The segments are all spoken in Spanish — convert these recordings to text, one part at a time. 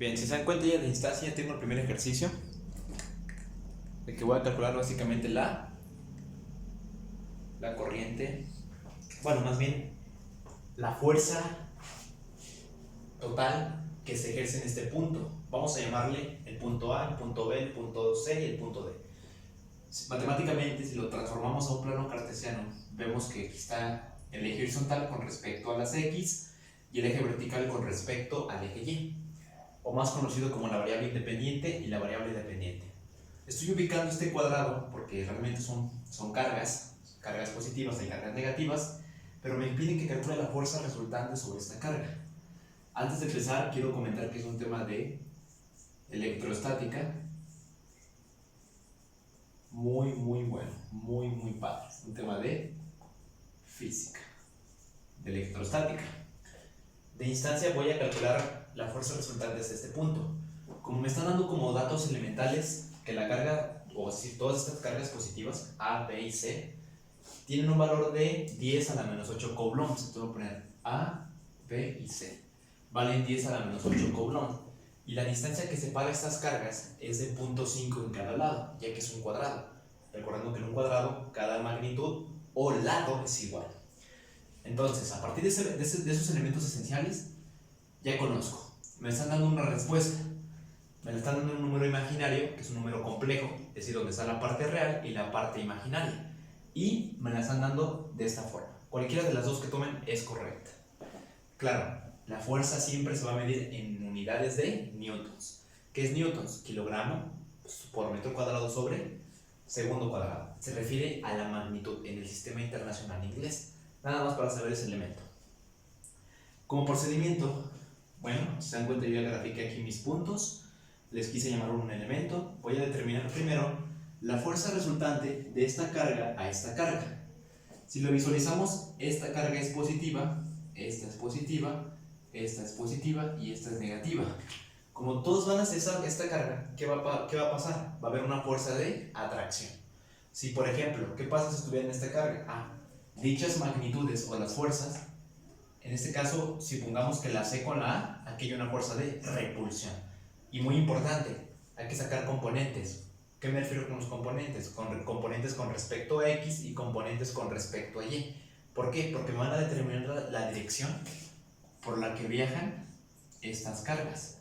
Bien, si se dan cuenta ya de instancia, ya tengo el primer ejercicio de que voy a calcular básicamente la corriente, bueno, más bien la fuerza total que se ejerce en este punto. Vamos a llamarle el punto A, el punto B, el punto C y el punto D. Matemáticamente, si lo transformamos a un plano cartesiano, vemos que aquí está el eje horizontal con respecto a las X y el eje vertical con respecto al eje Y, o más conocido como la variable independiente y la variable dependiente. Estoy ubicando este cuadrado porque realmente son cargas positivas y cargas negativas, pero me impiden que calcule la fuerza resultante sobre esta carga. Antes de empezar, quiero comentar que es un tema de electrostática muy bueno, muy padre. Es un tema de física, de electrostática. De instancia voy a calcular la fuerza resultante desde este punto. Como me están dando como datos elementales que la carga, o decir, todas estas cargas positivas, A, B y C, tienen un valor de 10 a la menos 8 coulombs. Entonces voy a poner A, B y C. Valen 10 a la menos 8 coulombs. Y la distancia que separa estas cargas es de 0.5 en cada lado, ya que es un cuadrado. Recordando que en un cuadrado cada magnitud o lado es igual. Entonces, a partir de esos elementos esenciales, ya conozco. Me están dando una respuesta. Me están dando un número imaginario, que es un número complejo, es decir, donde está la parte real y la parte imaginaria. Y me la están dando de esta forma. Cualquiera de las dos que tomen es correcta. Claro, la fuerza siempre se va a medir en unidades de newtons. ¿Qué es newtons? Kilogramo por metro cuadrado sobre segundo cuadrado. Se refiere a la magnitud en el sistema internacional inglés. Nada más para saber ese elemento. Como procedimiento, bueno, si se dan cuenta, yo ya grafiqué aquí mis puntos. Les quise llamar un elemento. Voy a determinar primero la fuerza resultante de esta carga a esta carga. Si lo visualizamos, esta carga es positiva, esta es positiva, esta es positiva y esta es negativa. Como todos van a cesar esta carga, ¿qué va a pasar? Va a haber una fuerza de atracción. Si, por ejemplo, ¿qué pasa si estuvieran esta carga? Dichas magnitudes o las fuerzas, en este caso, si pongamos que la C con la A, aquí hay una fuerza de repulsión. Y muy importante, hay que sacar componentes. ¿Qué me refiero con los componentes? Con componentes con respecto a X y componentes con respecto a Y. ¿Por qué? Porque me van a determinar la dirección por la que viajan estas cargas.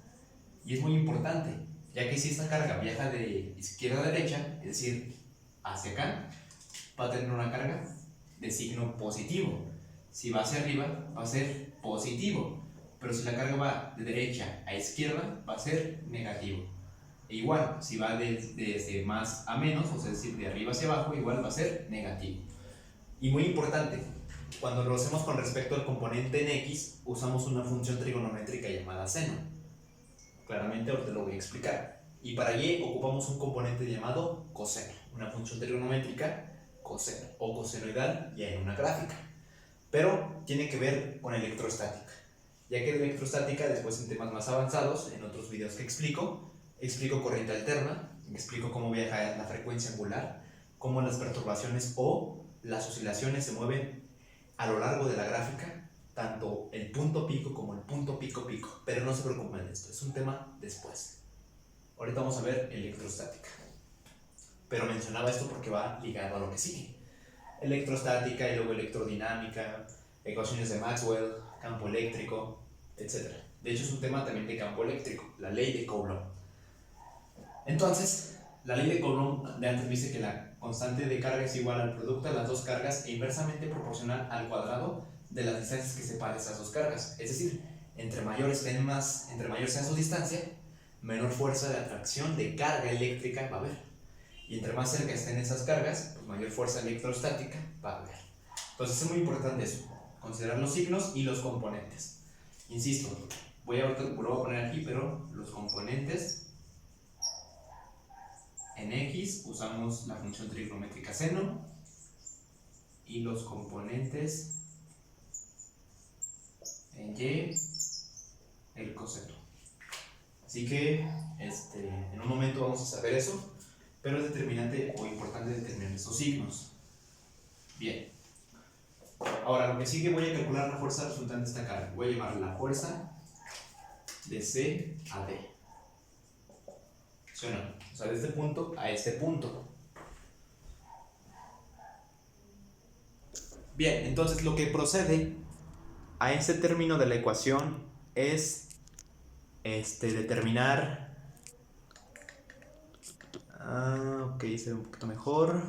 Y es muy importante, ya que si esta carga viaja de izquierda a derecha, es decir, hacia acá, va a tener una carga de signo positivo. Si va hacia arriba, va a ser positivo. Pero si la carga va de derecha a izquierda, va a ser negativo. E igual, si va desde más a menos, o sea, es decir, de arriba hacia abajo, igual va a ser negativo. Y muy importante, cuando lo hacemos con respecto al componente en X, usamos una función trigonométrica llamada seno. Claramente ahorita lo voy a explicar. Y para Y ocupamos un componente llamado coseno, una función trigonométrica coseno o cosenoidal ya en una gráfica. Pero tiene que ver con electrostática, ya que de electrostática después en temas más avanzados, en otros videos que explico corriente alterna, explico cómo viaja la frecuencia angular, cómo las perturbaciones o las oscilaciones se mueven a lo largo de la gráfica, tanto el punto pico como el punto pico. Pero no se preocupen de esto, es un tema después. Ahorita vamos a ver electrostática, pero mencionaba esto porque va ligado a lo que sigue. Electrostática y luego electrodinámica, ecuaciones de Maxwell, campo eléctrico, etc. De hecho es un tema también de campo eléctrico, la ley de Coulomb. Entonces, la ley de Coulomb de antes dice que la constante de carga es igual al producto de las dos cargas e inversamente proporcional al cuadrado de las distancias que separan esas dos cargas. Es decir, entre mayor sea su distancia, menor fuerza de atracción de carga eléctrica va a haber. Y entre más cerca estén esas cargas, pues mayor fuerza electrostática va a haber. Entonces es muy importante eso, considerar los signos y los componentes. Insisto, lo voy a poner aquí, pero los componentes en X usamos la función trigonométrica seno y los componentes en Y el coseno. Así que en un momento vamos a saber eso, pero es determinante o importante determinar estos signos. Bien. Ahora lo que sigue, voy a calcular la fuerza resultante de esta carga. Voy a llamar la fuerza de C a D. ¿Sí o no? O sea, de este punto a este punto. Bien, entonces lo que procede a este término de la ecuación es determinar. Ok, se ve un poquito mejor.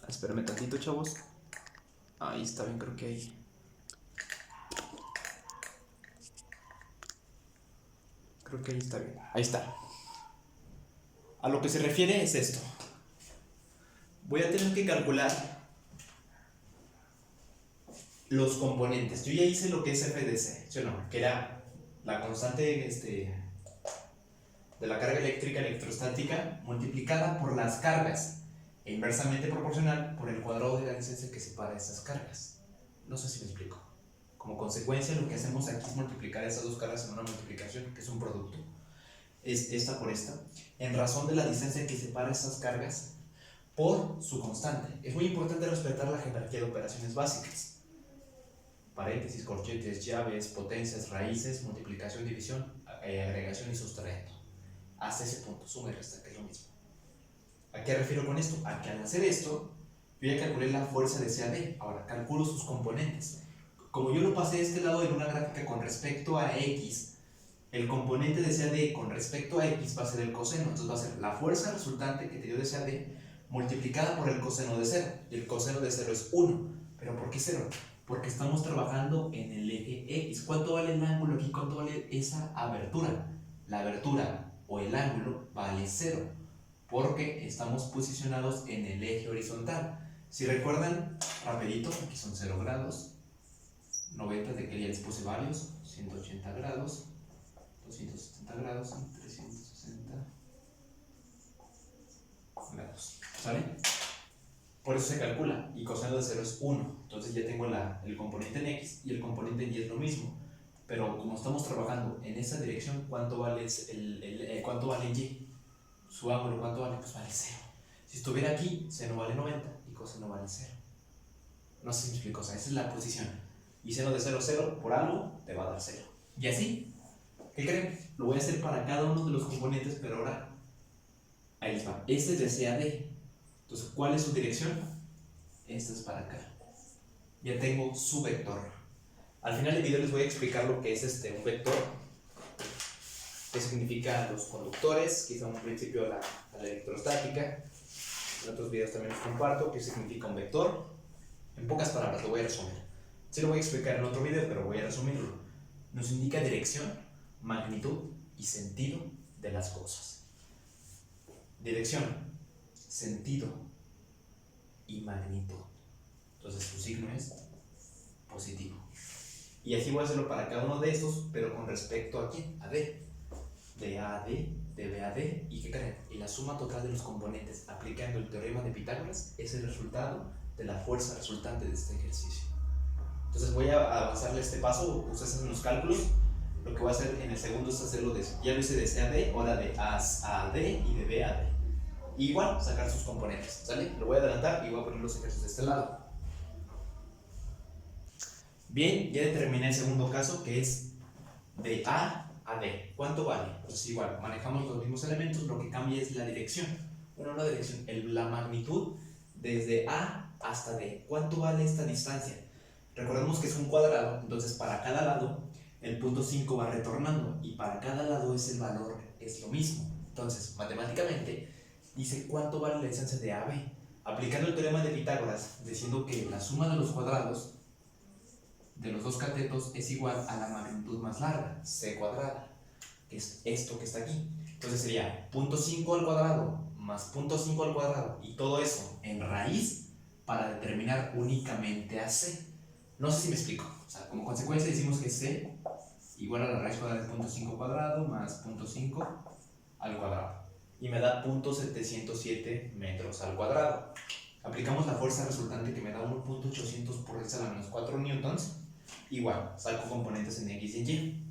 Espérame tantito, chavos. Ahí está bien, creo que ahí. Creo que ahí está bien. Ahí está. A lo que se refiere es esto. Voy a tener que calcular los componentes. Yo ya hice lo que es F de C, ¿sí o no? Que era la constante de la carga eléctrica electrostática multiplicada por las cargas e inversamente proporcional por el cuadrado de la distancia que separa estas cargas. No sé si me explico. Como consecuencia, lo que hacemos aquí es multiplicar estas dos cargas en una multiplicación, que es un producto. Es esta por esta, en razón de la distancia que separa estas cargas por su constante. Es muy importante respetar la jerarquía de operaciones básicas. Paréntesis, corchetes, llaves, potencias, raíces, multiplicación, división, agregación y sustrayendo. Hasta ese punto, suma y resta, que es lo mismo. ¿A qué refiero con esto? A que al hacer esto, yo ya calculé la fuerza de CAD. Ahora calculo sus componentes. Como yo lo pasé de este lado en una gráfica con respecto a X, el componente de CAD con respecto a X va a ser el coseno. Entonces va a ser la fuerza resultante que te dio de CAD multiplicada por el coseno de 0. Y el coseno de 0 es 1. ¿Pero por qué 0? Porque estamos trabajando en el eje X. ¿Cuánto vale el ángulo aquí? ¿Cuánto vale esa abertura? La abertura o el ángulo vale 0, porque estamos posicionados en el eje horizontal. Si recuerdan, rapidito, aquí son 0 grados, 90 de que ya les puse varios, 180 grados, 270 grados, 360 grados, ¿sale? Por eso se calcula, y coseno de 0 es 1, entonces ya tengo el componente en X y el componente en Y es lo mismo. Pero como estamos trabajando en esa dirección, ¿cuánto vale cuánto vale Y? Su ángulo, ¿cuánto vale? Pues vale 0. Si estuviera aquí, seno vale 90 y coseno vale 0. No sé si me explico, o sea, esa es la posición. Y seno de 0, 0, por algo, te va a dar 0. Y así, ¿qué creen? Lo voy a hacer para cada uno de los componentes, pero ahora, ahí les va. Este es de CAD. Entonces, ¿cuál es su dirección? Esta es para acá. Ya tengo su vector. Al final del video les voy a explicar lo que es un vector, qué significa los conductores, quizá un principio a la electrostática. En otros videos también les comparto qué significa un vector. En pocas palabras lo voy a resumir. Sí lo voy a explicar en otro video, pero voy a resumirlo. Nos indica dirección, magnitud y sentido de las cosas. Dirección, sentido y magnitud. Entonces su signo es positivo. Y así voy a hacerlo para cada uno de estos, pero con respecto a ¿quién? A D. De A a D, de B a D. ¿Y qué creen? Y la suma total de los componentes aplicando el teorema de Pitágoras es el resultado de la fuerza resultante de este ejercicio. Entonces voy a avanzarle este paso, ustedes hacen los cálculos. Lo que voy a hacer en el segundo es hacerlo ya lo hice de C a D, ahora de A a D y de B a D. Y igual, sacar sus componentes, ¿sale? Lo voy a adelantar y voy a poner los ejercicios de este lado. Bien, ya determiné el segundo caso, que es de A a D. ¿Cuánto vale? Pues igual, manejamos los mismos elementos, lo que cambia es la dirección. Bueno, la dirección, la magnitud desde A hasta D. ¿Cuánto vale esta distancia? Recordemos que es un cuadrado, entonces para cada lado el punto 5 va retornando y para cada lado el valor es lo mismo. Entonces, matemáticamente, dice cuánto vale la distancia de A a B. Aplicando el teorema de Pitágoras, diciendo que la suma de los cuadrados de los dos catetos es igual a la magnitud más larga, c cuadrada, que es esto que está aquí. Entonces sería 0.5 al cuadrado más 0.5 al cuadrado y todo eso en raíz para determinar únicamente a c. No sé si me explico. O sea, como consecuencia decimos que c igual a la raíz cuadrada de 0.5 cuadrado más 0.5 al cuadrado y me da 0.707 metros al cuadrado. Aplicamos la fuerza resultante que me da 1.800 por 10 a la menos 4 newtons. Igual, saco componentes en X y en Y.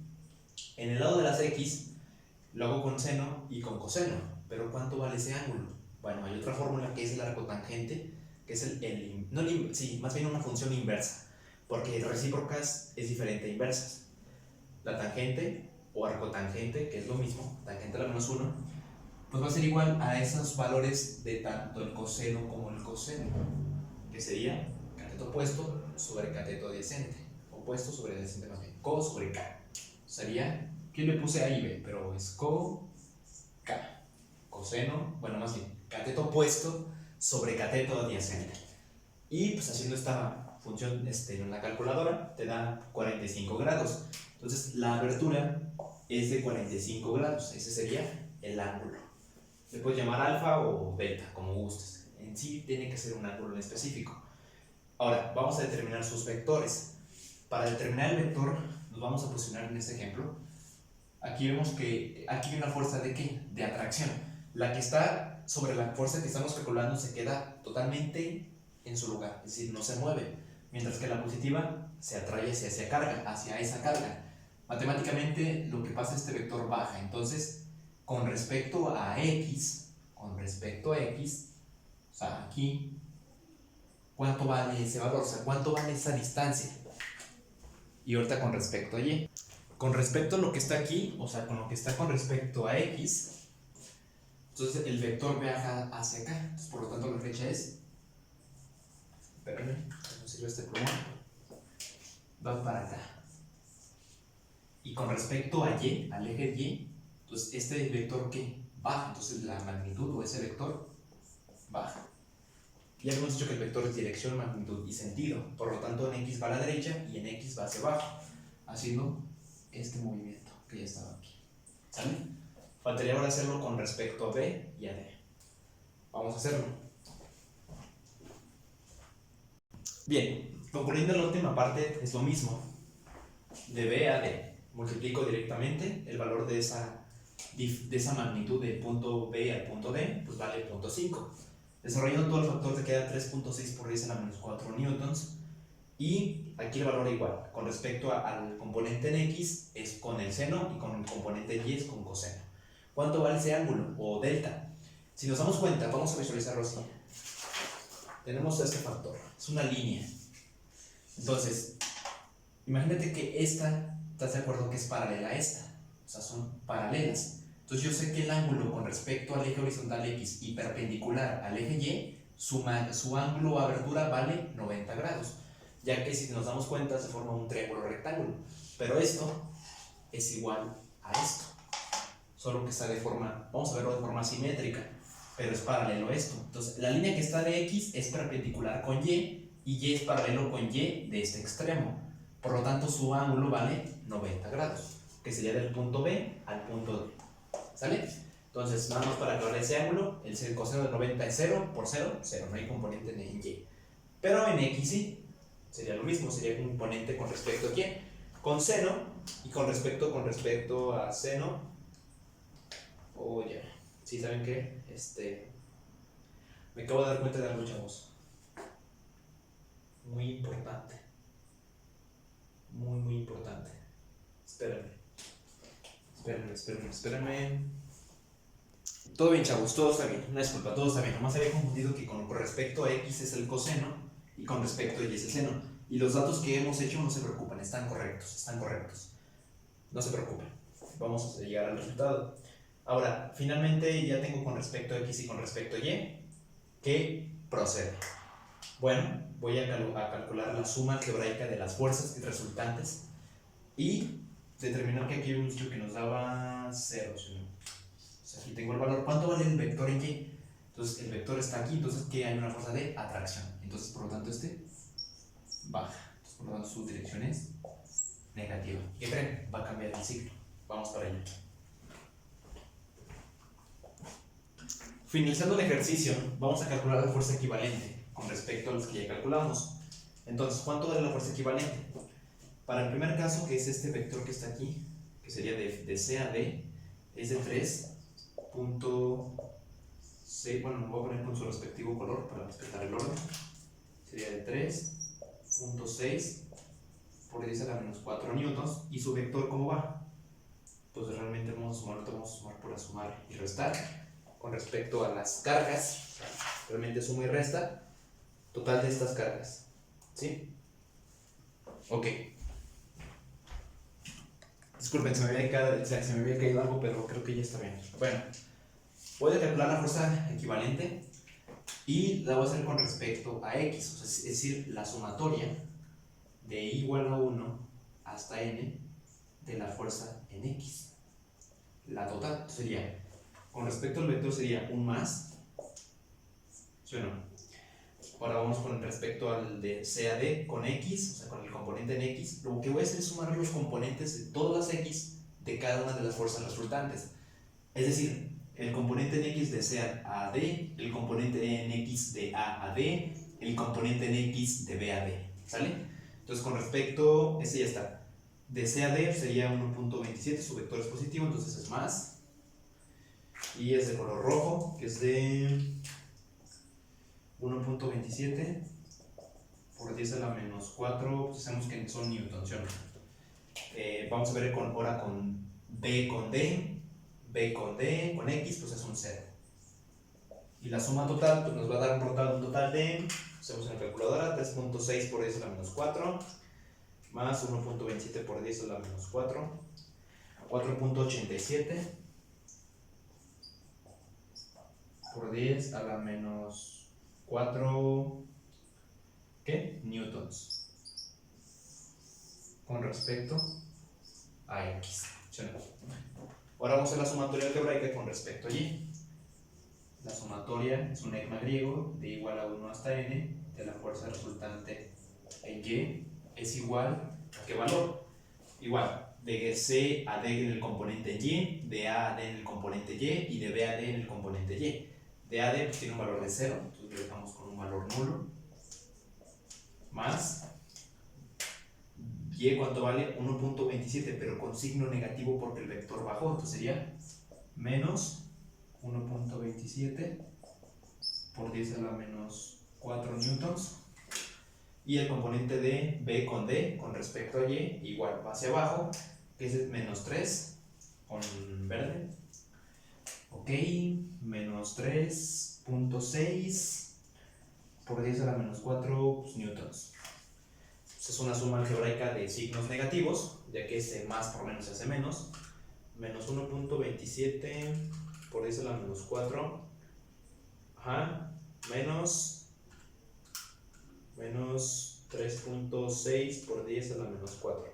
En el lado de las X lo hago con seno y con coseno. Pero ¿cuánto vale ese ángulo? Bueno, hay otra fórmula que es el arcotangente, que es más bien una función inversa, porque recíprocas es diferente a inversas. la tangente o arcotangente, que es lo mismo, tangente a la menos 1, pues va a ser igual a esos valores de tanto el coseno como el coseno, que sería cateto opuesto sobre cateto adyacente, opuesto sobre adyacente más bien, co sobre k. Sería, ¿qué le puse ahí? B, pero es co, k, coseno, bueno, más bien, cateto opuesto sobre cateto adyacente. Y pues haciendo esta función en la calculadora te da 45 grados. Entonces la abertura es de 45 grados, ese sería el ángulo. Le puedes llamar alfa o beta, como gustes. En sí tiene que ser un ángulo en específico. Ahora, vamos a determinar sus vectores. Para determinar el vector, nos vamos a posicionar en este ejemplo. Aquí vemos que aquí hay una fuerza ¿de qué? De atracción. La que está sobre la fuerza que estamos calculando se queda totalmente en su lugar, es decir, no se mueve, mientras que la positiva se atrae hacia esa carga. Matemáticamente lo que pasa es que este vector baja, entonces con respecto a x, o sea, aquí, ¿cuánto vale ese valor? O sea, ¿cuánto vale esa distancia? Y ahorita con respecto a y. Con respecto a lo que está aquí, o sea, con lo que está con respecto a x, entonces el vector viaja hacia acá, entonces por lo tanto la flecha es, espérame, no sirve este plumón, va para acá. Y con respecto a y, al eje y, entonces este vector ¿qué? Baja, entonces la magnitud o ese vector baja. Ya hemos dicho que el vector es dirección, magnitud y sentido, por lo tanto en x va a la derecha y en x va hacia abajo, haciendo este movimiento que ya estaba aquí. ¿Sale? Faltaría ahora hacerlo con respecto a b y a d. Vamos a hacerlo. Bien, concluyendo la última parte es lo mismo. De b a d multiplico directamente el valor de esa magnitud del punto b al punto d, pues vale 0.5. Desarrollando todo el factor te queda 3.6 por 10 a la menos 4 newtons. Y aquí el valor igual, con respecto al componente en x es con el seno y con el componente en y es con coseno. ¿Cuánto vale ese ángulo o delta? Si nos damos cuenta, vamos a visualizarlo así. Tenemos este factor, es una línea. Entonces, imagínate que esta, ¿estás de acuerdo que es paralela a esta? O sea, son paralelas. Entonces yo sé que el ángulo con respecto al eje horizontal x y perpendicular al eje y, su ángulo o abertura vale 90 grados. Ya que si nos damos cuenta se forma un triángulo rectángulo. Pero esto es igual a esto. Solo que está de forma, vamos a verlo de forma simétrica, pero es paralelo a esto. Entonces la línea que está de x es perpendicular con y es paralelo con y de este extremo. Por lo tanto su ángulo vale 90 grados, que sería del punto B al punto D. ¿Sale? Entonces nada más para aclarar ese ángulo, el coseno de 90 es 0 por 0, 0, no hay componente en y. Pero en x sí. Sería lo mismo, sería un componente con respecto a quién, con seno, y con respecto a seno, ya, ¿sí saben qué? Me acabo de dar cuenta de algo, chavos, muy importante, muy importante. Espérenme. Todo bien, chavos, todo está bien, no es culpa, todo está bien. Nomás había confundido que con respecto a x es el coseno y con respecto a y es el seno. Y los datos que hemos hecho no se preocupen, están correctos. No se preocupen, vamos a llegar al resultado. Ahora, finalmente ya tengo con respecto a x y con respecto a y. ¿Qué procede? Bueno, voy a calcular la suma algebraica de las fuerzas resultantes y determinar que aquí hemos dicho que nos daba 0, ¿sí? O sea, aquí tengo el valor. ¿Cuánto vale el vector en y? Entonces el vector está aquí, entonces que hay una fuerza de atracción. Entonces por lo tanto baja. Entonces por lo tanto su dirección es negativa. ¿Qué creen? Va a cambiar el signo. Vamos para allá. Finalizando el ejercicio, vamos a calcular la fuerza equivalente con respecto a los que ya calculamos. Entonces, ¿cuánto vale la fuerza equivalente? Para el primer caso, que es este vector que está aquí, que sería de C a D, es de 3.6, bueno, me voy a poner con su respectivo color para respetar el orden. Sería de 3.6 por 10 a la menos 4 newtons. ¿Y su vector cómo va? Pues realmente vamos a sumar por sumar y restar. Con respecto a las cargas, realmente suma y resta total de estas cargas, ¿sí? Ok. Disculpen, se me había caído algo, pero creo que ya está bien. Bueno, voy a calcular la fuerza equivalente y la voy a hacer con respecto a x, o sea, es decir, la sumatoria de i igual a 1 hasta n de la fuerza en x. La total sería, con respecto al vector sería un más, ¿sí o no? Ahora vamos con respecto al de CAD con x, o sea, con el componente en x. Lo que voy a hacer es sumar los componentes de todas las x de cada una de las fuerzas resultantes. Es decir, el componente en x de CAD, el componente en x de AAD, el componente en x de BAD, ¿sale? Entonces, con respecto, ese ya está. De CAD sería 1.27, su vector es positivo, entonces es más. Y es de color rojo, que es de 1.27 por 10 a la menos 4, pues sabemos que son newtons, ¿sí o no? Vamos a ver ahora con B con D, con X, pues es un 0. Y la suma total pues nos va a dar un total de, hacemos en la calculadora, 3.6 por 10 a la menos 4, más 1.27 por 10 a la menos 4, 4.87 por 10 a la menos 4, ¿qué? Newtons. Con respecto a X. ¿Sí? Ahora vamos a hacer la sumatoria algebraica con respecto a Y. La sumatoria es un enigma griego de igual a 1 hasta n de la fuerza resultante en Y es igual a ¿qué valor? Igual de C a D en el componente Y, de A a D en el componente Y y de B a D en el componente Y. De A a D pues tiene un valor de 0, entonces lo dejamos con un valor nulo, más Y, ¿cuánto vale? 1.27, pero con signo negativo porque el vector bajó, entonces sería menos 1.27 por 10 a la menos 4 newtons. Y el componente de B con D con respecto a Y igual va hacia abajo, que es menos 3 con verde. Ok, menos 3.6 por 10 a la menos 4 pues, newtons. Es una suma algebraica de signos negativos, ya que ese más por menos se hace menos. Menos 1.27 por 10 a la menos 4. Ajá. Menos 3.6 por 10 a la menos 4.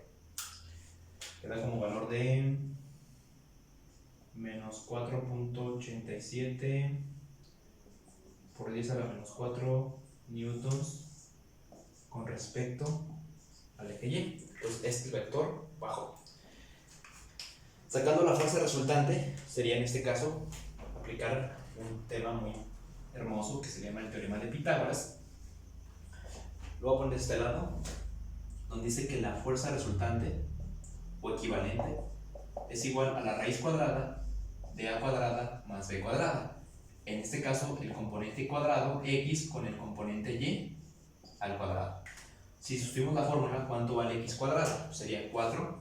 Queda como valor de menos 4.87 por 10 a la menos 4 newtons con respecto al eje Y. Entonces este vector bajó. Sacando la fuerza resultante, sería en este caso aplicar un tema muy hermoso que se llama el teorema de Pitágoras. Lo voy a poner de este lado, donde dice que la fuerza resultante o equivalente es igual a la raíz cuadrada de a cuadrada más b cuadrada. En este caso, el componente cuadrado x con el componente y al cuadrado. Si sustituimos la fórmula, ¿cuánto vale x cuadrado? Pues sería 4.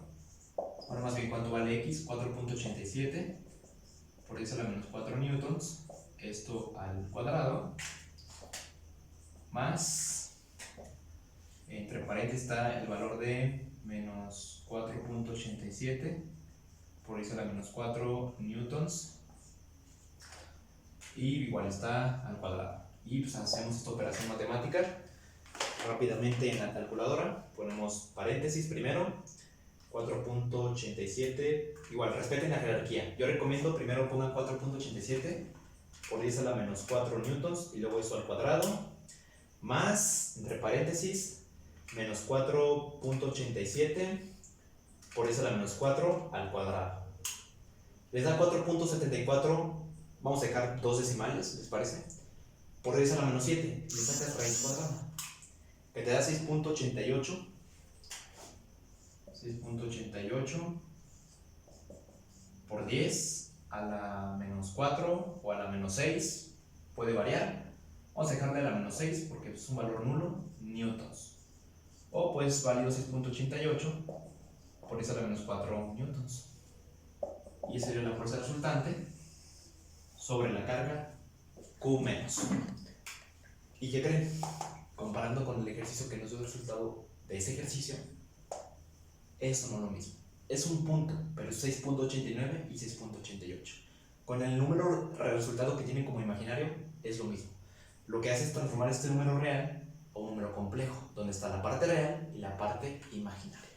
Ahora más bien, ¿cuánto vale x? 4.87 por 10 a la menos 4 newtons. Esto al cuadrado. Más, entre paréntesis está el valor de menos 4.87 por 10 a la menos 4 newtons. Y igual está al cuadrado. Y pues hacemos esta operación matemática. Rápidamente en la calculadora ponemos paréntesis primero, 4.87, igual respeten la jerarquía, yo recomiendo primero pongan 4.87 por 10 a la menos 4 newtons y luego eso al cuadrado, más, entre paréntesis, menos 4.87 por 10 a la menos 4 al cuadrado. Les da 4.74, vamos a dejar dos decimales, ¿les parece? Por 10 a la menos 7, y le sacas raíz cuadrada, que te da 6.88 por 10 a la menos 4 o a la menos 6, puede variar. Vamos a dejarle a la menos 6 porque es un valor nulo, newtons. O pues válido 6.88 por 10 a la menos 4 newtons. Y esa sería la fuerza resultante sobre la carga Q menos. ¿Y qué creen? Comparando con el ejercicio que nos dio el resultado de ese ejercicio, eso no es lo mismo. es un punto, pero es 6.89 y 6.88. Con el número resultado que tienen como imaginario es lo mismo. Lo que hace es transformar este número real a un número complejo, donde está la parte real y la parte imaginaria.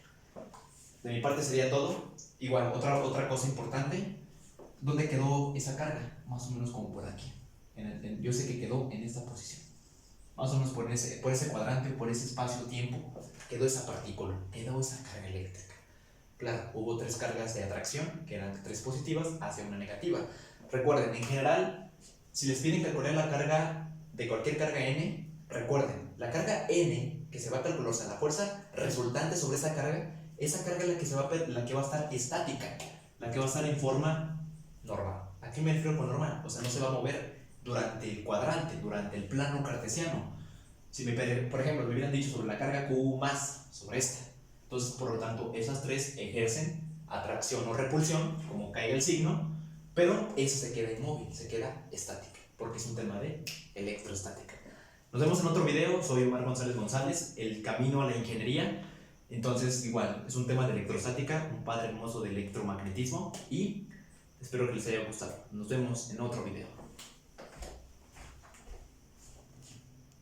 De mi parte sería todo. Igual, otra cosa importante, ¿dónde quedó esa carga? Más o menos como por aquí. Yo sé que quedó en esta posición. Más o menos por ese cuadrante, por ese espacio-tiempo, quedó esa partícula, quedó esa carga eléctrica. Claro, hubo 3 cargas de atracción, que eran 3 positivas hacia una negativa. Recuerden, en general, si les piden calcular la carga de cualquier carga n, recuerden, la carga n que se va a calcular, o sea, la fuerza resultante sobre esa carga es la que va a estar estática, la que va a estar en forma normal. ¿A qué me refiero con normal? O sea, no se va a mover durante el cuadrante, durante el plano cartesiano. Si por ejemplo, me hubieran dicho sobre la carga Q más sobre esta, entonces por lo tanto esas 3 ejercen atracción o repulsión, como caiga el signo, pero eso se queda inmóvil, se queda estática, porque es un tema de electroestática. Nos vemos en otro video. Soy Omar González González, el camino a la ingeniería. Entonces igual, es un tema de electroestática, un padre hermoso de electromagnetismo, y espero que les haya gustado. Nos vemos en otro video.